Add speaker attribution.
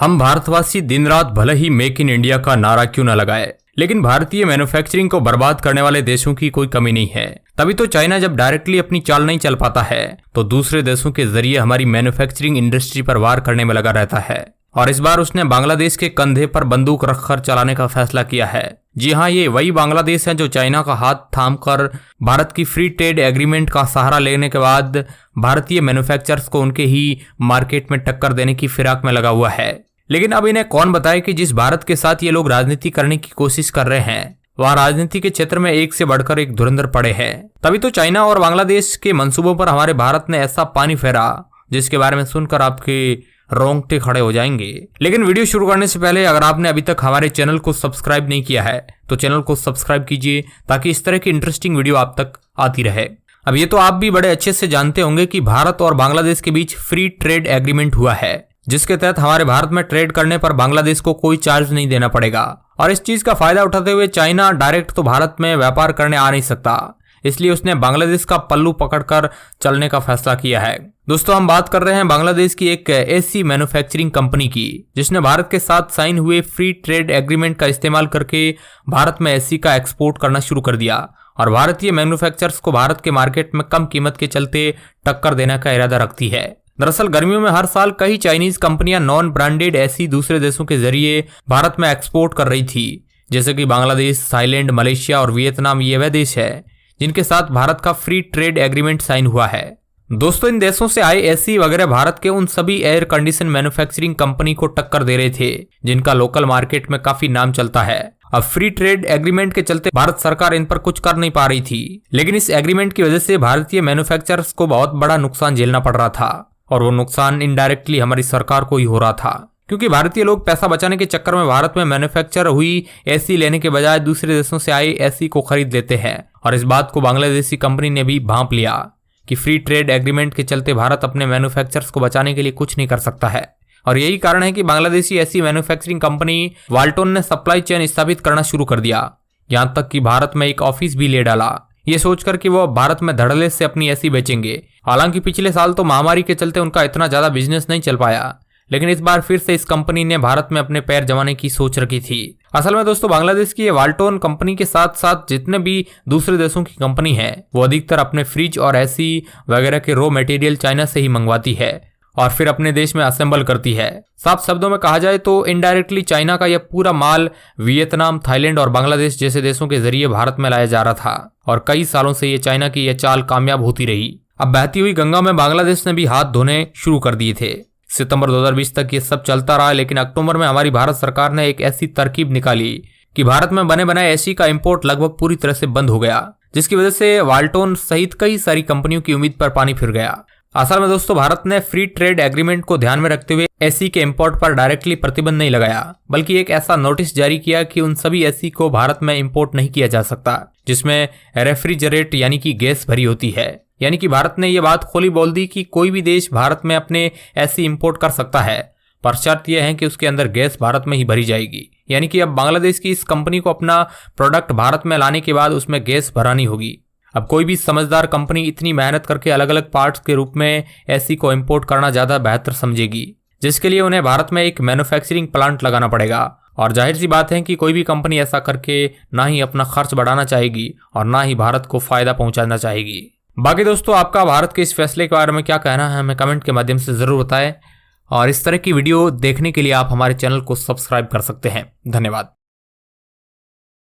Speaker 1: हम भारतवासी दिन रात भले ही मेक इन इंडिया का नारा क्यों न लगाए, लेकिन भारतीय मैन्युफैक्चरिंग को बर्बाद करने वाले देशों की कोई कमी नहीं है। तभी तो चाइना जब डायरेक्टली अपनी चाल नहीं चल पाता है तो दूसरे देशों के जरिए हमारी मैन्युफैक्चरिंग इंडस्ट्री पर वार करने में लगा रहता है। और इस बार उसने बांग्लादेश के कंधे पर बंदूक रखकर चलाने का फैसला किया है। जी हाँ, ये वही बांग्लादेश है जो चाइना का हाथ थामकर भारत की फ्री ट्रेड एग्रीमेंट का सहारा लेने के बाद भारतीय मैन्युफैक्चरर्स को उनके ही मार्केट में टक्कर देने की फिराक में लगा हुआ है। लेकिन अब इन्हें कौन बताए कि जिस भारत के साथ ये लोग राजनीति करने की कोशिश कर रहे हैं वह राजनीति के क्षेत्र में एक से बढ़कर एक धुरंधर पड़े हैं। तभी तो चाइना और बांग्लादेश के मंसूबों पर हमारे भारत ने ऐसा पानी फेरा जिसके बारे में सुनकर आपके रोंगटे खड़े हो जाएंगे। लेकिन वीडियो शुरू करने से पहले अगर आपने अभी तक हमारे चैनल को सब्सक्राइब नहीं किया है तो चैनल को सब्सक्राइब कीजिए ताकि इस तरह की इंटरेस्टिंग वीडियो आप तक आती रहे। अब ये तो आप भी बड़े अच्छे से जानते होंगे कि भारत और बांग्लादेश के बीच फ्री ट्रेड एग्रीमेंट हुआ है, जिसके तहत हमारे भारत में ट्रेड करने पर बांग्लादेश को कोई चार्ज नहीं देना पड़ेगा। और इस चीज का फायदा उठाते हुए चाइना डायरेक्ट तो भारत में व्यापार करने आ नहीं सकता, इसलिए उसने बांग्लादेश का पल्लू पकड़कर चलने का फैसला किया है। दोस्तों, हम बात कर रहे हैं बांग्लादेश की एक ऐसी मैन्युफैक्चरिंग कंपनी की जिसने भारत के साथ साइन हुए फ्री ट्रेड एग्रीमेंट का इस्तेमाल करके भारत में एसी का एक्सपोर्ट करना शुरू कर दिया और भारतीय मैन्युफैक्चरर्स को भारत के मार्केट में कम कीमत के चलते टक्कर देने का इरादा रखती है। दरअसल गर्मियों में हर साल कई चाइनीज कंपनियां नॉन ब्रांडेड एसी दूसरे देशों के जरिए भारत में एक्सपोर्ट कर रही थी, जैसे कि बांग्लादेश, थाईलैंड, मलेशिया और वियतनाम ये वह देश है जिनके साथ भारत का फ्री ट्रेड एग्रीमेंट साइन हुआ है। दोस्तों, इन देशों से आए एसी वगैरह भारत के उन सभी एयर कंडीशन मैन्युफैक्चरिंग कंपनी को टक्कर दे रहे थे जिनका लोकल मार्केट में काफी नाम चलता है। अब फ्री ट्रेड एग्रीमेंट के चलते भारत सरकार इन पर कुछ कर नहीं पा रही थी, लेकिन इस एग्रीमेंट की वजह से भारतीय मैन्युफैक्चरर्स को बहुत बड़ा नुकसान झेलना पड़ रहा था और वो नुकसान इनडायरेक्टली हमारी सरकार को ही हो रहा था, क्योंकि भारतीय लोग पैसा बचाने के चक्कर में भारत में मैन्युफैक्चर हुई एसी लेने के बजाय दूसरे देशों से आए एसी को खरीद लेते हैं। और इस बात को बांग्लादेशी कंपनी ने भी भांप लिया कि फ्री ट्रेड एग्रीमेंट के चलते भारत अपने मैन्युफैक्चरर्स को बचाने के लिए कुछ नहीं कर सकता है। और यही कारण है कि बांग्लादेशी ऐसी मैन्युफैक्चरिंग कंपनी वाल्टोन ने सप्लाई चेन स्थापित करना शुरू कर दिया, यहाँ तक कि भारत में एक ऑफिस भी ले डाला, ये सोचकर कि वो भारत में धड़ल्ले से अपनी एसी बेचेंगे। हालांकि पिछले साल तो महामारी के चलते उनका इतना ज्यादा बिजनेस नहीं चल पाया, लेकिन इस बार फिर से इस कंपनी ने भारत में अपने पैर जमाने की सोच रखी थी। असल में दोस्तों, बांग्लादेश की ये वाल्टोन कंपनी के साथ साथ जितने भी दूसरे देशों की कंपनी है वो अधिकतर अपने फ्रिज और एसी वगैरह के रॉ मटेरियल चाइना से ही मंगवाती है और फिर अपने देश में असेंबल करती है। साफ शब्दों में कहा जाए तो इनडायरेक्टली चाइना का यह पूरा माल वियतनाम, थाईलैंड और बांग्लादेश जैसे देशों के जरिए भारत में लाया जा रहा था और कई सालों से ये चाइना की यह चाल कामयाब होती रही। अब बहती हुई गंगा में बांग्लादेश ने भी हाथ धोने शुरू कर दिए थे। सितंबर 2020 तक ये सब चलता रहा, लेकिन अक्टूबर में हमारी भारत सरकार ने एक ऐसी तरकीब निकाली कि भारत में बने बनाए एसी का इंपोर्ट लगभग पूरी तरह से बंद हो गया, जिसकी वजह से वाल्टोन सहित कई सारी कंपनियों की उम्मीद पर पानी फिर गया। असल में दोस्तों, भारत ने फ्री ट्रेड एग्रीमेंट को ध्यान में रखते हुए एसी के इंपोर्ट पर डायरेक्टली प्रतिबंध नहीं लगाया, बल्कि एक ऐसा नोटिस जारी किया कि उन सभी एसी को भारत में इंपोर्ट नहीं किया जा सकता जिसमें रेफ्रिजरेट यानी कि गैस भरी होती है। यानी कि भारत ने यह बात खोली बोल दी कि कोई भी देश भारत में अपने एसी इंपोर्ट कर सकता है, पर शर्त यह है कि उसके अंदर गैस भारत में ही भरी जाएगी। यानी कि अब बांग्लादेश की इस कंपनी को अपना प्रोडक्ट भारत में लाने के बाद उसमें गैस भरानी होगी। अब कोई भी समझदार कंपनी इतनी मेहनत करके अलग अलग पार्ट्स के रूप में एसी को इंपोर्ट करना ज्यादा बेहतर समझेगी, जिसके लिए उन्हें भारत में एक मैन्युफैक्चरिंग प्लांट लगाना पड़ेगा। और जाहिर सी बात है कि कोई भी कंपनी ऐसा करके ना ही अपना खर्च बढ़ाना चाहेगी और ना ही भारत को फायदा पहुंचाना चाहेगी। बाकी दोस्तों, आपका भारत के इस फैसले के बारे में क्या कहना है हमें कमेंट के माध्यम से जरूर बताएं और इस तरह की वीडियो देखने के लिए आप हमारे चैनल को सब्सक्राइब कर सकते हैं। धन्यवाद।